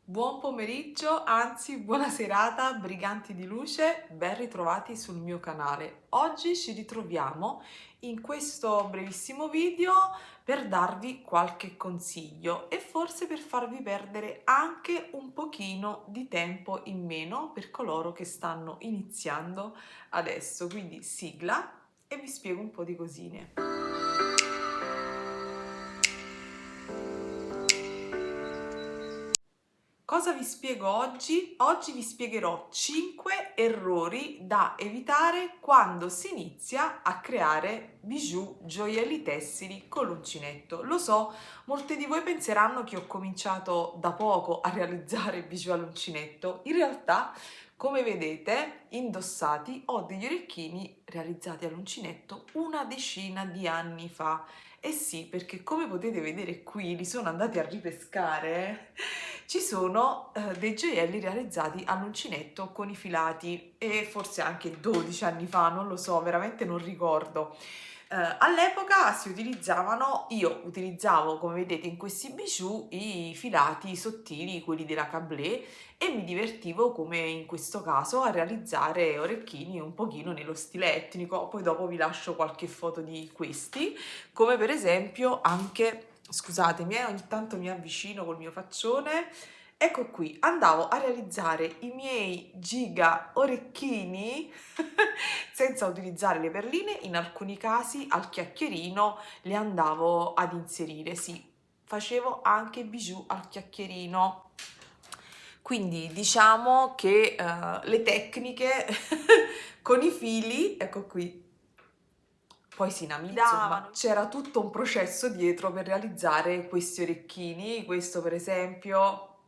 Buon pomeriggio, anzi buona serata, briganti di luce, ben ritrovati sul mio canale. Oggi ci ritroviamo in questo brevissimo video per darvi qualche consiglio e forse per farvi perdere anche un pochino di tempo in meno per coloro che stanno iniziando adesso. Quindi sigla e vi spiego un po' di cosine. Cosa vi spiego oggi? Oggi vi spiegherò 5 errori da evitare quando si inizia a creare bijou, gioielli tessili con l'uncinetto. Lo so, molte di voi penseranno che ho cominciato da poco a realizzare bijou all'uncinetto. In realtà, come vedete, indossati, ho degli orecchini realizzati all'uncinetto una decina di anni fa. Eh sì, perché come potete vedere qui, li sono andati a ripescare. Ci sono dei gioielli realizzati all'uncinetto con i filati e forse anche 12 anni fa, non lo so, veramente non ricordo. All'epoca io utilizzavo come vedete in questi bijou i filati sottili, quelli della Cablé, e mi divertivo come in questo caso a realizzare orecchini un pochino nello stile etnico. Poi dopo vi lascio qualche foto di questi, come per esempio anche, scusatemi, ogni tanto mi avvicino col mio faccione. Ecco qui, andavo a realizzare i miei giga orecchini senza utilizzare le perline, in alcuni casi al chiacchierino le andavo ad inserire, sì, facevo anche bijou al chiacchierino. Quindi diciamo che le tecniche con i fili, ecco qui, poi si inamidavano, c'era tutto un processo dietro per realizzare questi orecchini. Questo per esempio,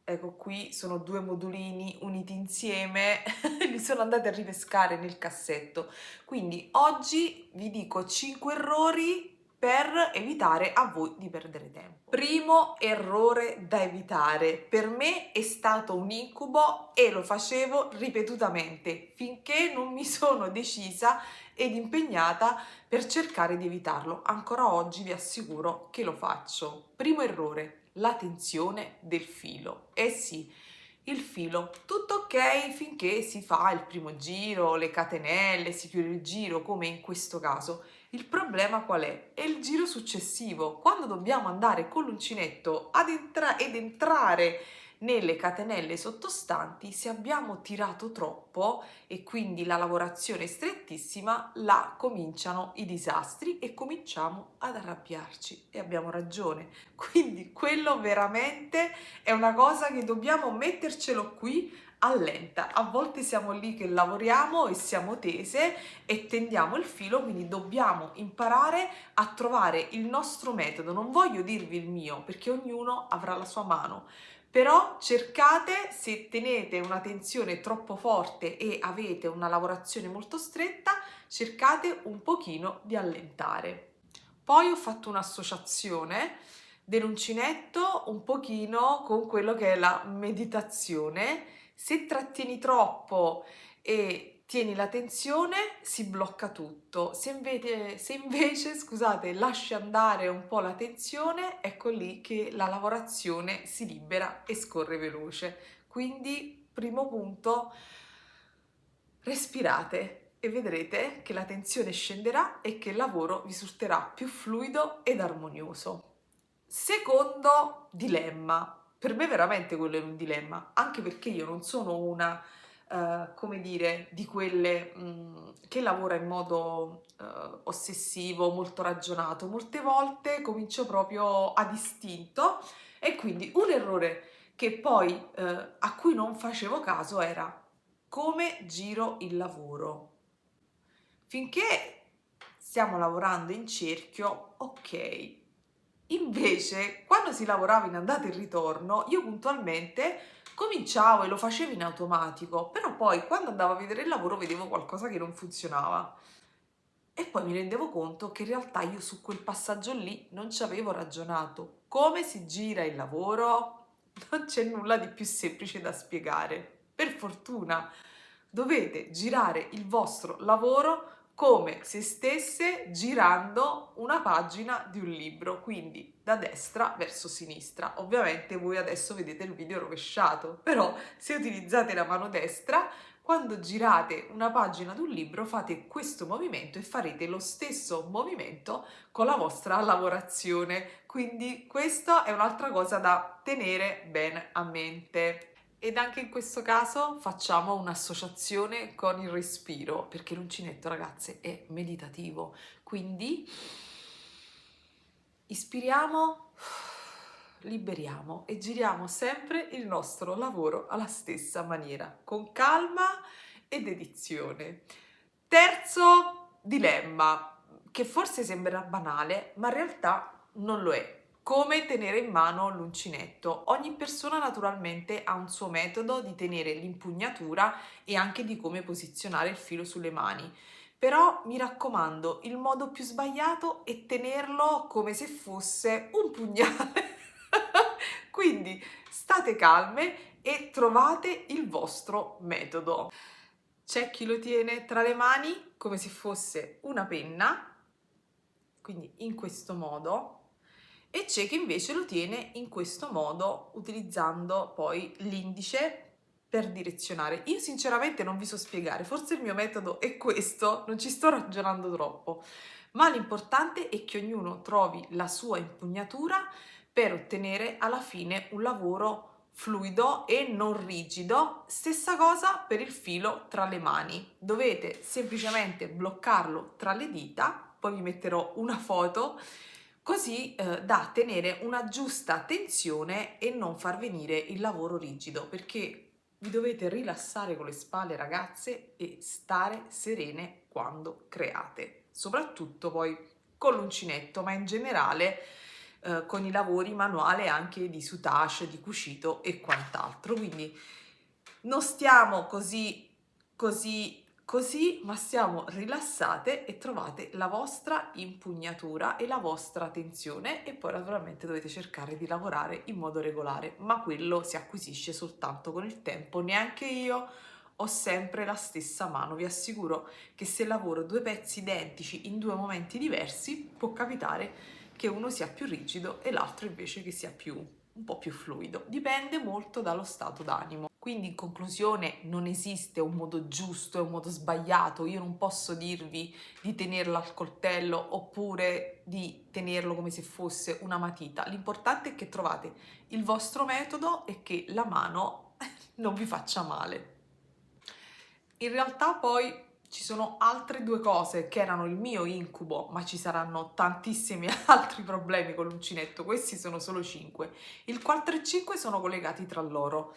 ecco qui, sono due modulini uniti insieme, li sono andati a ripescare nel cassetto. Quindi oggi vi dico 5 errori per evitare a voi di perdere tempo. Primo errore da evitare, per me è stato un incubo e lo facevo ripetutamente finché non mi sono decisa ed impegnata per cercare di evitarlo. Ancora oggi vi assicuro che lo faccio. Primo errore, la tensione del filo. Eh sì, il filo, tutto ok finché si fa il primo giro, le catenelle, si chiude il giro come in questo caso. Il problema qual è? È il giro successivo, quando dobbiamo andare con l'uncinetto ed entrare nelle catenelle sottostanti. Se abbiamo tirato troppo e quindi la lavorazione è strettissima, là cominciano i disastri e cominciamo ad arrabbiarci, e abbiamo ragione. Quindi quello veramente è una cosa che dobbiamo mettercelo qui allenta. A volte siamo lì che lavoriamo e siamo tese e tendiamo il filo, quindi dobbiamo imparare a trovare il nostro metodo. Non voglio dirvi il mio, perché ognuno avrà la sua mano, però cercate, se tenete una tensione troppo forte e avete una lavorazione molto stretta, cercate un pochino di allentare. Poi ho fatto un'associazione dell'uncinetto un pochino con quello che è la meditazione. Se trattieni troppo e tieni la tensione, si blocca tutto. Se invece, scusate, lasci andare un po' la tensione, ecco lì che la lavorazione si libera e scorre veloce. Quindi, primo punto, respirate e vedrete che la tensione scenderà e che il lavoro risulterà più fluido ed armonioso. Secondo dilemma, per me veramente quello è un dilemma, anche perché io non sono una, come dire, di quelle che lavora in modo ossessivo, molto ragionato. Molte volte comincio proprio ad istinto, e quindi un errore che poi a cui non facevo caso era: come giro il lavoro. Finché stiamo lavorando in cerchio, ok. Invece, quando si lavorava in andata e ritorno, io puntualmente cominciavo e lo facevo in automatico, però poi quando andavo a vedere il lavoro vedevo qualcosa che non funzionava e poi mi rendevo conto che in realtà io su quel passaggio lì non ci avevo ragionato. Come si gira il lavoro? Non c'è nulla di più semplice da spiegare. Per fortuna dovete girare il vostro lavoro come se stesse girando una pagina di un libro, quindi da destra verso sinistra. Ovviamente voi adesso vedete il video rovesciato, però se utilizzate la mano destra, quando girate una pagina di un libro fate questo movimento e farete lo stesso movimento con la vostra lavorazione. Quindi questa è un'altra cosa da tenere bene a mente. Ed anche in questo caso facciamo un'associazione con il respiro, perché l'uncinetto, ragazze, è meditativo. Quindi ispiriamo, liberiamo e giriamo sempre il nostro lavoro alla stessa maniera, con calma e dedizione. Terzo dilemma, che forse sembrerà banale, ma in realtà non lo è. Come tenere in mano l'uncinetto. Ogni persona naturalmente ha un suo metodo di tenere l'impugnatura e anche di come posizionare il filo sulle mani. Però mi raccomando, il modo più sbagliato è tenerlo come se fosse un pugnale. Quindi state calme e trovate il vostro metodo. C'è chi lo tiene tra le mani come se fosse una penna, quindi in questo modo, e c'è chi invece lo tiene in questo modo utilizzando poi l'indice per direzionare. Io sinceramente non vi so spiegare, forse il mio metodo è questo, non ci sto ragionando troppo, ma l'importante è che ognuno trovi la sua impugnatura per ottenere alla fine un lavoro fluido e non rigido. Stessa cosa per il filo tra le mani, dovete semplicemente bloccarlo tra le dita, poi vi metterò una foto così da tenere una giusta tensione e non far venire il lavoro rigido, perché vi dovete rilassare con le spalle, ragazze, e stare serene quando create, soprattutto poi con l'uncinetto, ma in generale con i lavori manuali anche di soutache, di cucito e quant'altro. Quindi non stiamo così, ma stiamo rilassate e trovate la vostra impugnatura e la vostra tensione, e poi naturalmente dovete cercare di lavorare in modo regolare, ma quello si acquisisce soltanto con il tempo. Neanche io ho sempre la stessa mano, vi assicuro che se lavoro due pezzi identici in due momenti diversi può capitare che uno sia più rigido e l'altro invece che sia un po' più fluido. Dipende molto dallo stato d'animo. Quindi in conclusione non esiste un modo giusto e un modo sbagliato. Io non posso dirvi di tenerlo al coltello oppure di tenerlo come se fosse una matita. L'importante è che trovate il vostro metodo e che la mano non vi faccia male. In realtà poi ci sono altre due cose che erano il mio incubo, ma ci saranno tantissimi altri problemi con l'uncinetto. Questi sono solo 5. Il 4 e 5 sono collegati tra loro.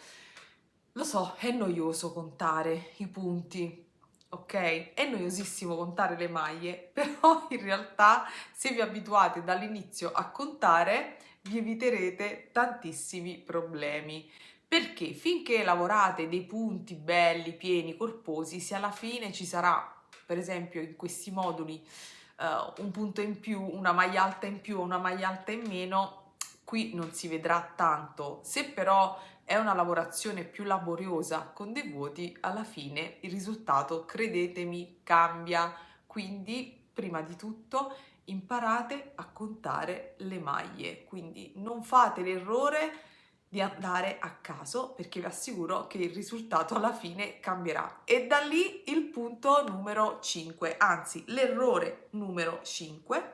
Lo so, è noioso contare i punti, ok? È noiosissimo contare le maglie, però in realtà se vi abituate dall'inizio a contare vi eviterete tantissimi problemi. Perché finché lavorate dei punti belli, pieni, corposi, se alla fine ci sarà, per esempio in questi moduli, un punto in più, una maglia alta in più o una maglia alta in meno, qui non si vedrà tanto. Se però è una lavorazione più laboriosa con dei vuoti, alla fine il risultato, credetemi, cambia. Quindi, prima di tutto, imparate a contare le maglie. Quindi non fate l'errore di andare a caso, perché vi assicuro che il risultato alla fine cambierà. E da lì il punto numero 5, anzi l'errore numero 5,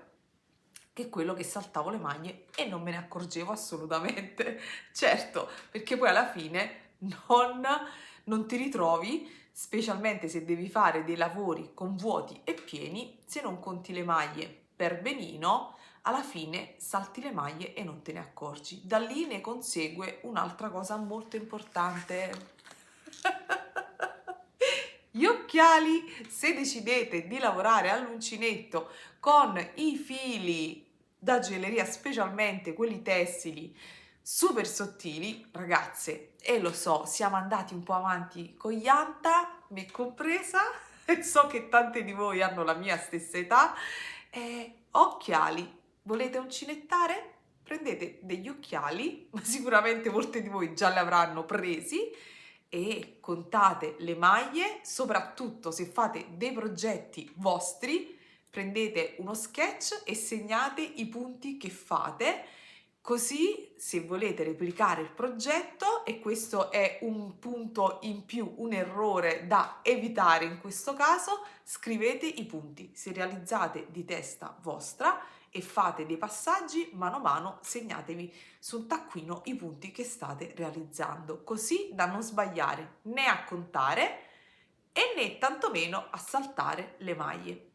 che è quello che saltavo le maglie e non me ne accorgevo assolutamente. Certo, perché poi alla fine non ti ritrovi, specialmente se devi fare dei lavori con vuoti e pieni, se non conti le maglie per benino, alla fine salti le maglie e non te ne accorgi. Da lì ne consegue un'altra cosa molto importante. Gli occhiali, se decidete di lavorare all'uncinetto con i fili da gioielleria, specialmente quelli tessili super sottili, ragazze, e lo so, siamo andati un po' avanti con gli anta, me compresa, e so che tante di voi hanno la mia stessa età. Occhiali, volete uncinettare? Prendete degli occhiali, ma sicuramente molte di voi già li avranno presi, e contate le maglie, soprattutto se fate dei progetti vostri, prendete uno sketch e segnate i punti che fate, così se volete replicare il progetto, e questo è un punto in più, un errore da evitare in questo caso, scrivete i punti. Se realizzate di testa vostra e fate dei passaggi, mano a mano segnatevi su un taccuino i punti che state realizzando, così da non sbagliare né a contare e né tantomeno a saltare le maglie.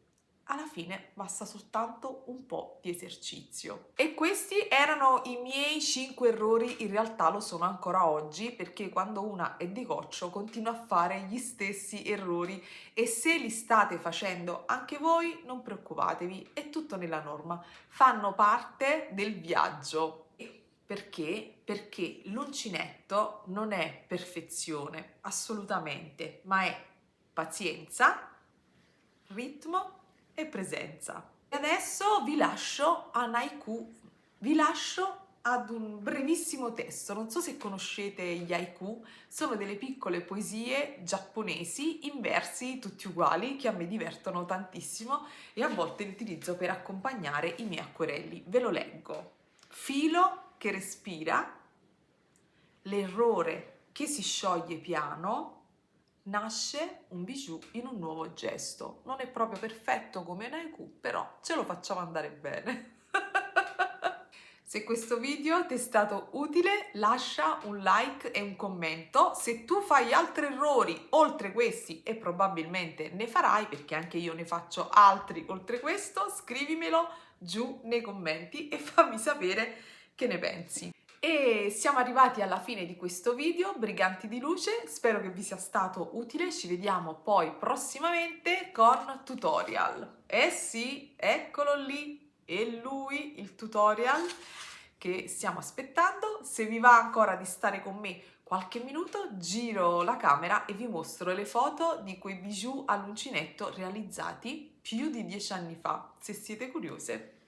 Alla fine basta soltanto un po' di esercizio. E questi erano i miei 5 errori, in realtà lo sono ancora oggi, perché quando una è di coccio continua a fare gli stessi errori, e se li state facendo anche voi non preoccupatevi, è tutto nella norma, fanno parte del viaggio. Perché? Perché l'uncinetto non è perfezione, assolutamente, ma è pazienza, ritmo e presenza. E adesso vi lascio a haiku, vi lascio ad un brevissimo testo. Non so se conoscete gli haiku, sono delle piccole poesie giapponesi in versi tutti uguali che a me divertono tantissimo e a volte li utilizzo per accompagnare i miei acquerelli. Ve lo leggo. Filo che respira, l'errore che si scioglie piano, nasce un bijou in un nuovo gesto. Non è proprio perfetto come un haiku, però ce lo facciamo andare bene. Se questo video ti è stato utile, lascia un like e un commento. Se tu fai altri errori oltre questi, e probabilmente ne farai perché anche io ne faccio altri oltre questo, scrivimelo giù nei commenti e fammi sapere che ne pensi. E siamo arrivati alla fine di questo video, Briganti di Luce, spero che vi sia stato utile, ci vediamo poi prossimamente con tutorial. Eh sì, eccolo lì, è lui il tutorial che stiamo aspettando. Se vi va ancora di stare con me qualche minuto, giro la camera e vi mostro le foto di quei bijou all'uncinetto realizzati più di 10 anni fa. Se siete curiose,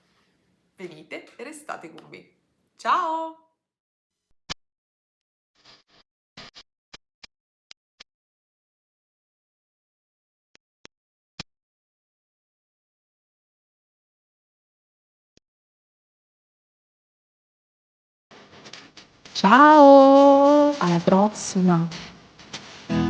venite e restate con me. Ciao! Ciao, alla prossima!